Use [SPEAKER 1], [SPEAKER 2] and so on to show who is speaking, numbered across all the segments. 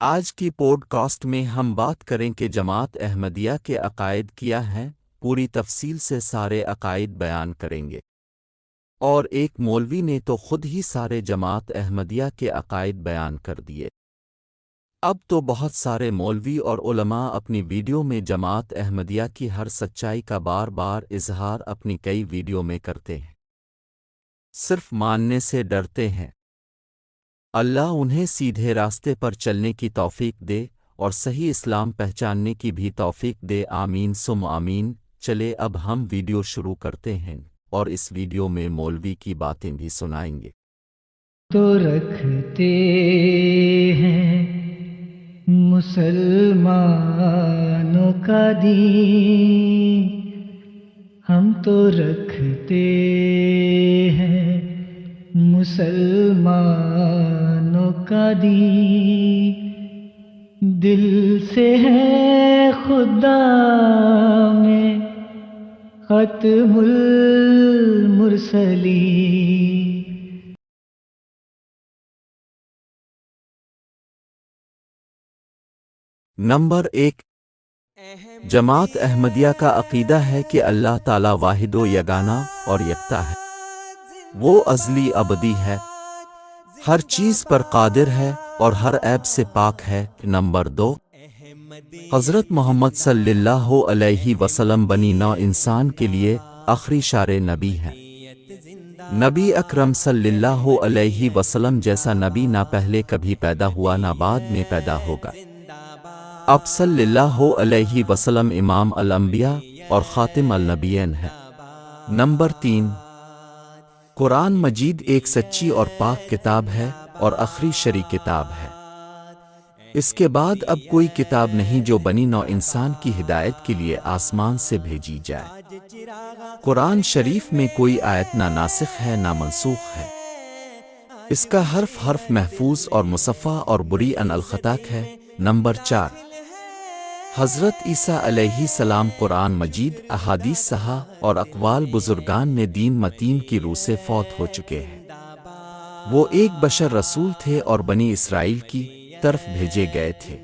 [SPEAKER 1] آج کی پوڈکاسٹ میں ہم بات کریں کہ جماعت احمدیہ کے عقائد کیا ہیں، پوری تفصیل سے سارے عقائد بیان کریں گے۔ اور ایک مولوی نے تو خود ہی سارے جماعت احمدیہ کے عقائد بیان کر دیے۔ اب تو بہت سارے مولوی اور علماء اپنی ویڈیو میں جماعت احمدیہ کی ہر سچائی کا بار بار اظہار اپنی کئی ویڈیو میں کرتے ہیں، صرف ماننے سے ڈرتے ہیں۔ اللہ انہیں سیدھے راستے پر چلنے کی توفیق دے اور صحیح اسلام پہچاننے کی بھی توفیق دے، آمین ثم آمین۔ چلے اب ہم ویڈیو شروع کرتے ہیں اور اس ویڈیو میں مولوی کی باتیں بھی سنائیں گے۔
[SPEAKER 2] تو رکھتے ہیں مسلمانوں کا دین، ہم تو رکھتے ہیں مسلمانوں کا دین، دل سے ہے خدا میں ختم المرسلین۔
[SPEAKER 1] نمبر 1، جماعت احمدیہ کا عقیدہ ہے کہ اللہ تعالیٰ واحد و یگانہ اور یکتا ہے، وہ ازلی ابدی ہے، ہر چیز پر قادر ہے اور ہر عیب سے پاک ہے۔ نمبر 2، حضرت محمد صلی اللہ علیہ وسلم بنی نوع انسان کے لیے آخری شار نبی ہیں۔ نبی اکرم صلی اللہ علیہ وسلم جیسا نبی نہ پہلے کبھی پیدا ہوا نہ بعد میں پیدا ہوگا۔ آپ صلی اللہ علیہ وسلم امام الانبیاء اور خاتم النبیین ہیں۔ نمبر 3، قرآن مجید ایک سچی اور پاک کتاب ہے اور آخری شرعی کتاب ہے۔ اس کے بعد اب کوئی کتاب نہیں جو بنی نوع انسان کی ہدایت کے لیے آسمان سے بھیجی جائے۔ قرآن شریف میں کوئی آیت نہ ناسخ ہے نہ منسوخ ہے، اس کا حرف حرف محفوظ اور مصفح اور بری ان الخطاک ہے۔ نمبر 4، حضرت عیسیٰ علیہ السلام قرآن مجید، احادیث صحیحہ اور اقوال بزرگان نے دین متین کی روح سے فوت ہو چکے ہیں۔ وہ ایک بشر رسول تھے اور بنی اسرائیل کی طرف بھیجے گئے تھے۔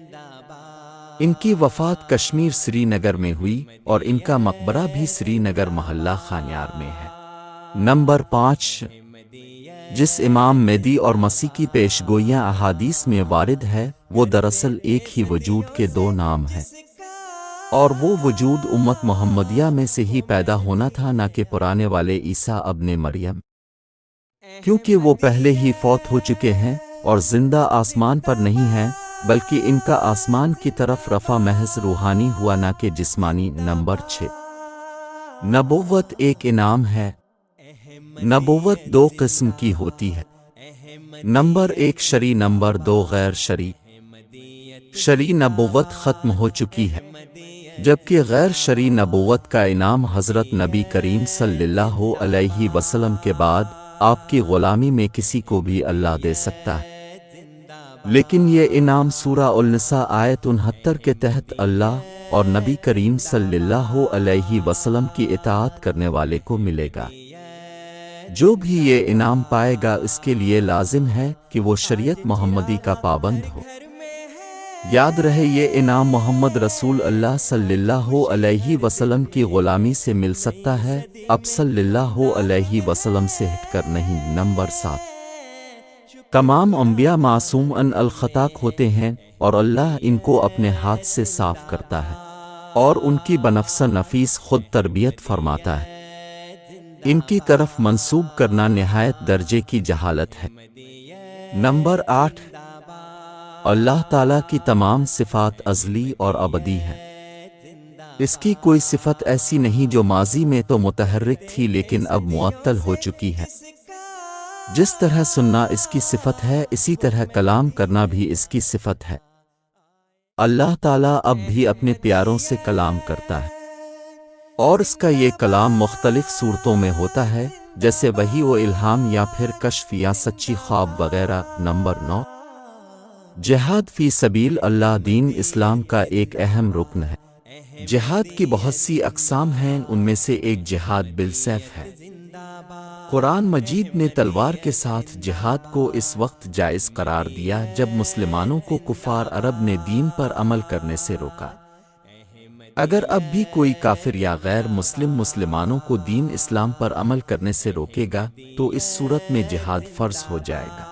[SPEAKER 1] ان کی وفات کشمیر سری نگر میں ہوئی اور ان کا مقبرہ بھی سری نگر محلہ خانیار میں ہے۔ نمبر 5، جس امام مہدی اور مسیح کی پیشگوئیاں احادیث میں وارد ہے وہ دراصل ایک ہی وجود کے دو نام ہیں، اور وہ وجود امت محمدیہ میں سے ہی پیدا ہونا تھا، نہ کہ پرانے والے عیسیٰ ابن مریم، کیونکہ وہ پہلے ہی فوت ہو چکے ہیں اور زندہ آسمان پر نہیں ہیں، بلکہ ان کا آسمان کی طرف رفع محض روحانی ہوا نہ کہ جسمانی۔ نمبر 6، نبوت ایک انعام ہے۔ نبوت دو قسم کی ہوتی ہے، نمبر 1 شرعی، نمبر 2 غیر شرعی۔ شرعی نبوت ختم ہو چکی ہے، جبکہ غیر شرعی نبوت کا انعام حضرت نبی کریم صلی اللہ علیہ وسلم کے بعد آپ کی غلامی میں کسی کو بھی اللہ دے سکتا ہے، لیکن یہ انعام سورہ النساء آیت 69 کے تحت اللہ اور نبی کریم صلی اللہ علیہ وسلم کی اطاعت کرنے والے کو ملے گا۔ جو بھی یہ انعام پائے گا اس کے لیے لازم ہے کہ وہ شریعت محمدی کا پابند ہو۔ یاد رہے یہ انعام محمد رسول اللہ صلی اللہ علیہ وسلم کی غلامی سے مل سکتا ہے، اب صلی اللہ علیہ وسلم سے ہٹ کر نہیں۔ نمبر 7، تمام انبیاء معصوم ان الخطا ہوتے ہیں اور اللہ ان کو اپنے ہاتھ سے صاف کرتا ہے اور ان کی بنفس نفیس خود تربیت فرماتا ہے۔ ان کی طرف منسوب کرنا نہایت درجے کی جہالت ہے۔ نمبر 8، اللہ تعالیٰ کی تمام صفات ازلی اور ابدی ہیں، اس کی کوئی صفت ایسی نہیں جو ماضی میں تو متحرک تھی لیکن اب معطل ہو چکی ہے۔ جس طرح سننا اس کی صفت ہے اسی طرح کلام کرنا بھی اس کی صفت ہے۔ اللہ تعالیٰ اب بھی اپنے پیاروں سے کلام کرتا ہے، اور اس کا یہ کلام مختلف صورتوں میں ہوتا ہے، جیسے وحی و الہام یا پھر کشف یا سچی خواب وغیرہ۔ نمبر 9، جہاد فی سبیل اللہ دین اسلام کا ایک اہم رکن ہے۔ جہاد کی بہت سی اقسام ہیں، ان میں سے ایک جہاد بالسیف ہے۔ قرآن مجید نے تلوار کے ساتھ جہاد کو اس وقت جائز قرار دیا جب مسلمانوں کو کفار عرب نے دین پر عمل کرنے سے روکا۔ اگر اب بھی کوئی کافر یا غیر مسلم مسلمانوں کو دین اسلام پر عمل کرنے سے روکے گا تو اس صورت میں جہاد فرض ہو جائے گا۔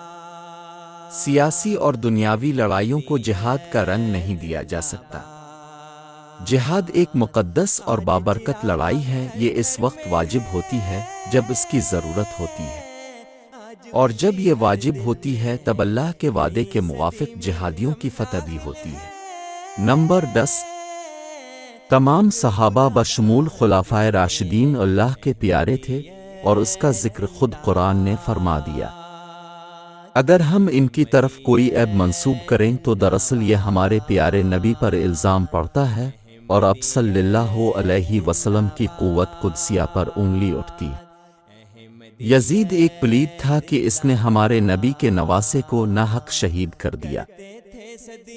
[SPEAKER 1] سیاسی اور دنیاوی لڑائیوں کو جہاد کا رنگ نہیں دیا جا سکتا۔ جہاد ایک مقدس اور بابرکت لڑائی ہے، یہ اس وقت واجب ہوتی ہے جب اس کی ضرورت ہوتی ہے، اور جب یہ واجب ہوتی ہے تب اللہ کے وعدے کے موافق جہادیوں کی فتح بھی ہوتی ہے۔ نمبر 10، تمام صحابہ بشمول خلفائے راشدین اللہ کے پیارے تھے، اور اس کا ذکر خود قرآن نے فرما دیا۔ اگر ہم ان کی طرف کوئی عیب منسوب کریں تو دراصل یہ ہمارے پیارے نبی پر الزام پڑتا ہے، اور اب صلی اللہ علیہ وسلم کی قوت قدسیہ پر انگلی اٹھتی۔ یزید ایک پلید تھا کہ اس نے ہمارے نبی کے نواسے کو ناحق شہید کر دیا۔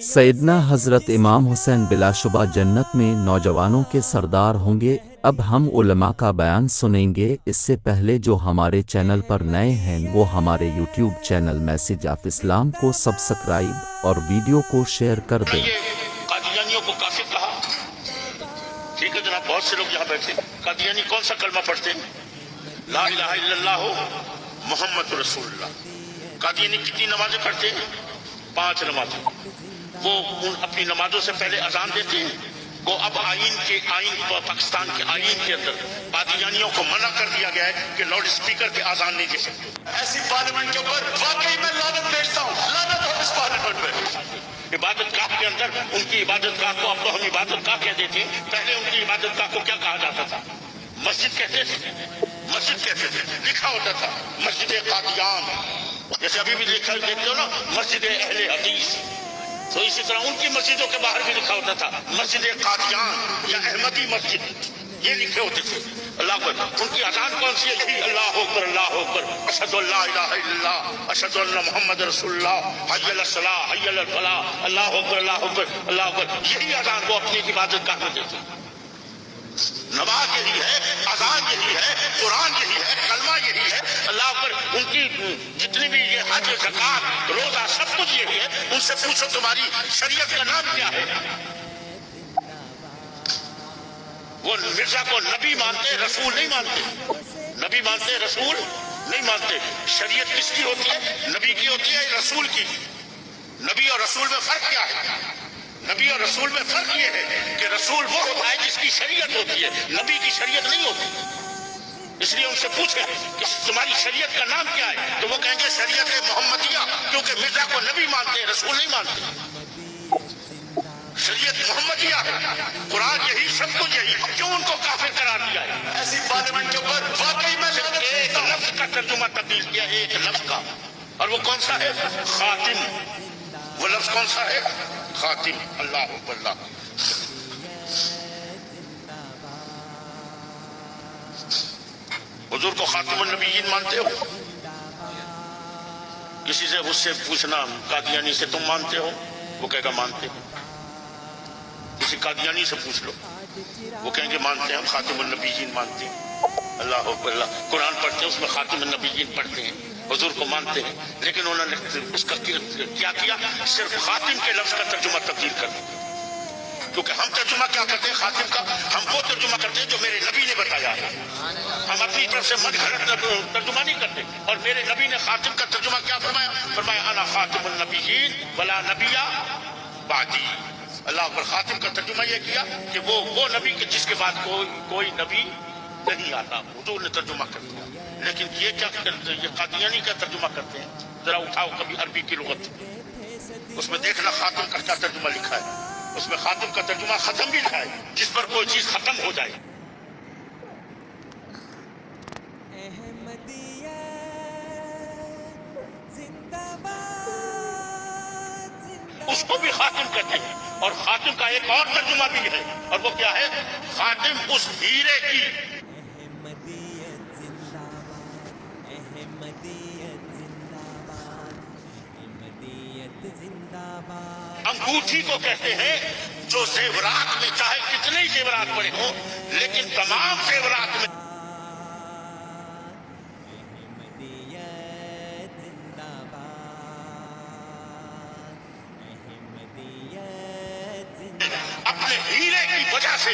[SPEAKER 1] سیدنا حضرت امام حسین بلا شبہ جنت میں نوجوانوں کے سردار ہوں گے۔ اب ہم علماء کا بیان سنیں گے۔ اس سے پہلے جو ہمارے چینل پر نئے ہیں وہ ہمارے یوٹیوب چینل میسج آف اسلام کو سبسکرائب اور ویڈیو کو شیئر کر دیں۔
[SPEAKER 3] قادیانیوں کو کافر کہا، ٹھیک ہے جناب، بہت سے لوگ یہاں بیٹھے، قادیانی کون سا کلمہ پڑھتے ہیں؟ لا الہ الا اللہ محمد رسول اللہ۔ قادیانی کتنی نمازیں پڑھتے ہیں؟ 5 نمازیں۔ وہ اپنی نمازوں سے پہلے اذان دیتے ہیں۔ وہ اب پاکستان کے آئین کے اندر قادیانیوں کو منع کر دیا گیا ہے کہ لاؤڈ اسپیکر کے اذان نہیں دے سکتے۔ ایسی پارلیمنٹ کے اوپر واقعی میں لعنت بھیجتا ہوں، لعنت ہو اس پارلیمنٹ پہ۔ عبادت گاہ کے اندر ان کی عبادت گاہ کو اب تو ہم عبادت گاہ کہہ دیتے ہیں، پہلے ان کی عبادت گاہ کو کیا کہا جاتا تھا؟ مسجد کہتے تھے، مسجد کہتے تھے، لکھا ہوتا تھا مسجد قادیان، جیسے ابھی بھی لکھا دیکھتے ہو نا مسجد اہل حدیث، تو اسی طرح ان کی مسجدوں کے باہر بھی لکھا ہوتا تھا مسجد قادیان یا احمدی مسجد، یہ لکھے ہوتے تھے۔ اللہ اکبر۔ ان کی اذان کون سی ہے؟ یہی اللہ اکبر اللہ اکبر، اشہد ان لا الہ الا اللہ، اشہد ان محمد رسول اللہ، حی علی الصلاۃ حی علی الفلاح، اللہ اکبر اللہ اکبر اللہ اکبر۔ یہی اذان وہ اپنی عبادت گاہ میں دیتے ہیں۔ نماز یہی ہے، اذان یہی ہے، قرآن یہی ہے، کلمہ یہی ہے، اللہ اکبر۔ ان کی جتنی بھی یہ حج زکات روزہ سب کچھ یہی ہے۔ ان سے پوچھو تمہاری شریعت کا نام کیا ہے؟ وہ مرزا کو نبی مانتے، رسول نہیں مانتے۔ نبی مانتے، رسول نہیں مانتے۔ شریعت کس کی ہوتی ہے؟ نبی کی ہوتی ہے، رسول کی؟ نبی اور رسول میں فرق کیا ہے؟ نبی اور رسول میں فرق یہ ہے کہ رسول وہ ہوتا ہے جس کی شریعت ہوتی ہے، نبی کی شریعت نہیں ہوتی۔ اس لیے ان سے پوچھیں کہ تمہاری شریعت کا نام کیا ہے، تو وہ کہیں گے شریعت محمدیہ، کیونکہ مرزا کو نبی مانتے ہیں، رسول نہیں مانتے۔ شریعت محمدیہ ہے، قرآن یہی، سب کچھ یہی، کیوں ان کو کافر قرار دیا ہے؟ ایسی پارلیمنٹ کے اوپر واقعی میں ایک لفظ کا ترجمہ تبدیل کیا، ایک لفظ کا، اور وہ کون سا ہے؟ خاتم۔ وہ لفظ کون سا ہے؟ خاتم۔ اللہ اکبر اللہ۔ حضور کو خاتم النبیین مانتے ہو؟ کسی سے اس سے پوچھنا قادیانی سے تم مانتے ہو، وہ کہے گا مانتے ہیں۔ کسی قادیانی سے پوچھ لو، وہ کہیں گے مانتے ہیں، ہم خاتم النبیین مانتے ہیں۔ اللہ اکبر اللہ۔ قرآن پڑھتے ہیں، اس میں خاتم النبیین پڑھتے ہیں، حضور کو مانتے ہیں، لیکن انہوں نے اس کا کیا کیا؟ صرف خاتم کے لفظ کا ترجمہ تبدیل کر دیا۔ کیونکہ ہم ترجمہ کیا کرتے ہیں خاتم کا؟ ہم وہ ترجمہ کرتے ہیں جو میرے نبی نے بتایا ہے۔ ہم اپنی طرف سے من گھڑت ترجمہ نہیں کرتے۔ اور میرے نبی نے خاتم کا ترجمہ کیا فرمایا؟ فرمایا انا خاتم النبیین ولا نبی بعدی۔ اللہ اکبر۔ خاتم کا ترجمہ یہ کیا کہ وہ نبی کے جس کے بعد کوئی نبی نہیں آتا، حضور نے ترجمہ کر دیا۔ لیکن یہ کیا کرتے ہیں؟ یہ قادیانی کا ترجمہ کرتے ہیں۔ ذرا اٹھاؤ کبھی عربی کی لغت، اس میں دیکھنا خاتم کا کیا ترجمہ لکھا ہے۔ اس میں خاتم کا ترجمہ ختم بھی لکھا ہے، جس پر کوئی چیز ختم ہو جائے۔ اس کو بھی خاتم کہتے ہیں۔ اور خاتم کا ایک اور ترجمہ بھی ہے، اور وہ کیا ہے؟ خاتم اس ہیرے کی، انگوٹھی کو کہتے ہیں جو زیورات میں چاہے کتنے ہی زیورات پڑے ہوں، لیکن تمام زیورات میں اپنے ہیرے کی وجہ سے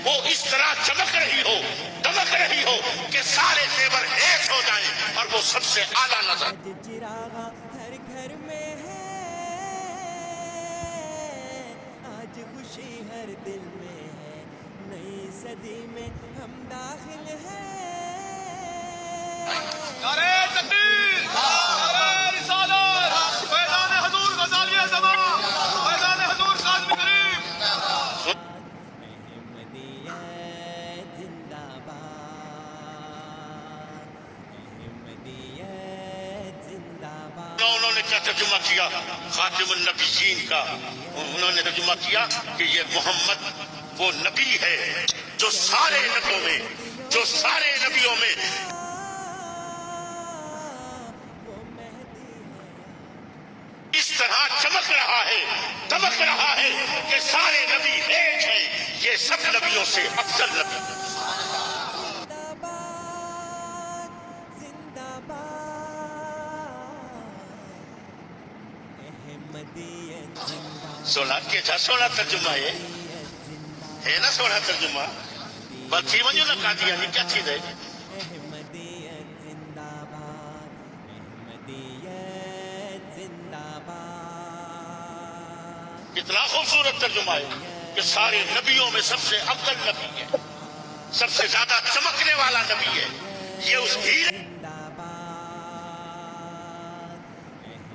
[SPEAKER 3] وہ اس طرح چمک رہی ہو، دمک رہی ہو کہ سارے زیور ایک ہو جائیں اور وہ سب سے اعلیٰ نظر.
[SPEAKER 4] چراغا ہر گھر میں ہے، آج خوشی ہر دل میں ہے، نئی صدی میں ہم داخل ہیں.
[SPEAKER 5] نعرہ تکبیر، نعرہ رسالت، فیضان حضور غزالی زمان، فیضان حضور قاسم کریم.
[SPEAKER 4] احمدیت زندہ باد، احمدیت زندہ باد.
[SPEAKER 3] انہوں نے کیا ترجمہ کیا خاتم النبیین کا؟ انہوں نے ترجمہ کیا کہ یہ محمد وہ نبی ہے جو سارے نبیوں میں اس طرح چمک رہا ہے، دمک رہا ہے کہ سارے نبی ایک ہیں، یہ سب نبیوں سے افضل نبی.
[SPEAKER 4] زندہ باد، زندہ باد، احمدیت زندہ
[SPEAKER 3] سونا کیسا سونا ترجمہ ہے نا سونا ترجمہ. بلکہ وجہ نہ قادیانی کیا چیز ہے؟
[SPEAKER 4] احمدیت زندہ باد، احمدیت زندہ باد.
[SPEAKER 3] کتنا خوبصورت ترجمہ ہے کہ سارے نبیوں میں سب سے افضل نبی ہے، سب سے زیادہ چمکنے والا نبی ہے. یہ اس ہیرے
[SPEAKER 4] زندہ باد،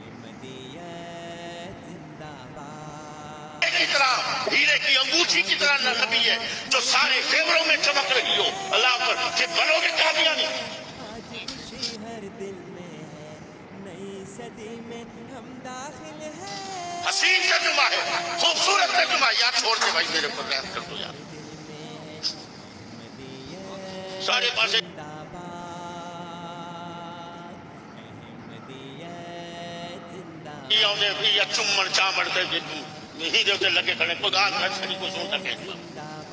[SPEAKER 4] احمدیت زندہ باد.
[SPEAKER 3] کی طرح، ہیرے کی انگوٹھی کی طرح نبی ہے جو سارے زیوروں میں چمک رہی ہو. اللہ پر کہ بنو گے قادیانی.
[SPEAKER 4] آج خوشی ہر دل میں ہے، نئی صدی میں ہم داخل ہیں.
[SPEAKER 3] حسین ترجمہ ہے، خوبصورت ترجمہ ہے. یاد چھوڑ دے بھائی، میرے پر رحم کر دو یار. سارے پاسے
[SPEAKER 4] زندہ باد، احمدیت زندہ باد.
[SPEAKER 3] یا چمن چامڑ دے ہی دے لگے کھڑے کوئی گال کر سکے کوئی سن سکے.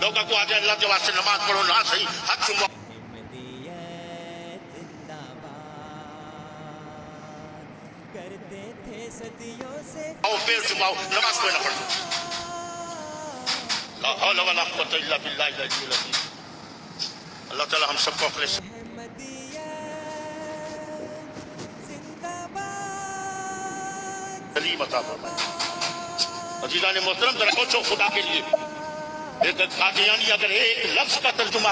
[SPEAKER 3] لوگوں کو آج اللہ کے واسطے نماز پڑھو نہ صحیح ہاتھ چمو.
[SPEAKER 4] احمدیت زندہ باد، کرتے تھے صدیوں سے
[SPEAKER 3] آؤ پیر چماؤ، نماز کوئی نہ پڑھو. لا حول ولا قوت الا باللہ العلی العظیم. اللہ تعالی ہم سب کو اپنے
[SPEAKER 4] احمدیت زندہ باد.
[SPEAKER 3] سلیم عطا فرمائے. عزیزان محترم ذرا سوچو خدا کے لیے، ایک قادیانی اگر ایک لفظ کا ترجمہ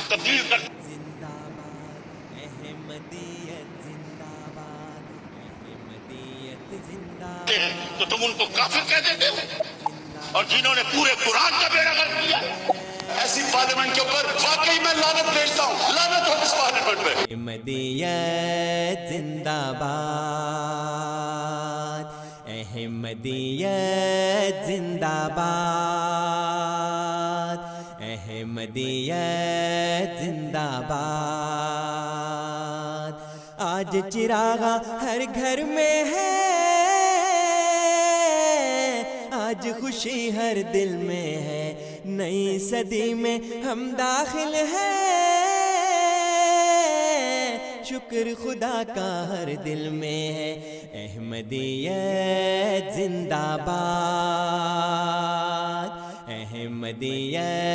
[SPEAKER 3] تبدیل کر
[SPEAKER 4] زندہ باد، احمدیت زندہ باد، احمدیت زندہ
[SPEAKER 3] تے ہیں تو تم ان کو کافر کہہ دیتے ہو. اور جنہوں نے پورے قرآن کا بیڑا غرق کیا،
[SPEAKER 6] ایسی پارلیمنٹ کے اوپر واقعی میں لعنت بھیجتا ہوں. لعنت ہو اس پارلیمنٹ پہ.
[SPEAKER 4] احمدیت زندہ باد، احمدیت زندہ باد، احمدیت زندہ باد. آج چراغا ہر گھر میں ہے، آج خوشی ہر دل میں ہے، نئی صدی میں ہم داخل ہیں. شکر خدا کا ہر دل میں ہے، احمدیت زندہ باد، احمدیت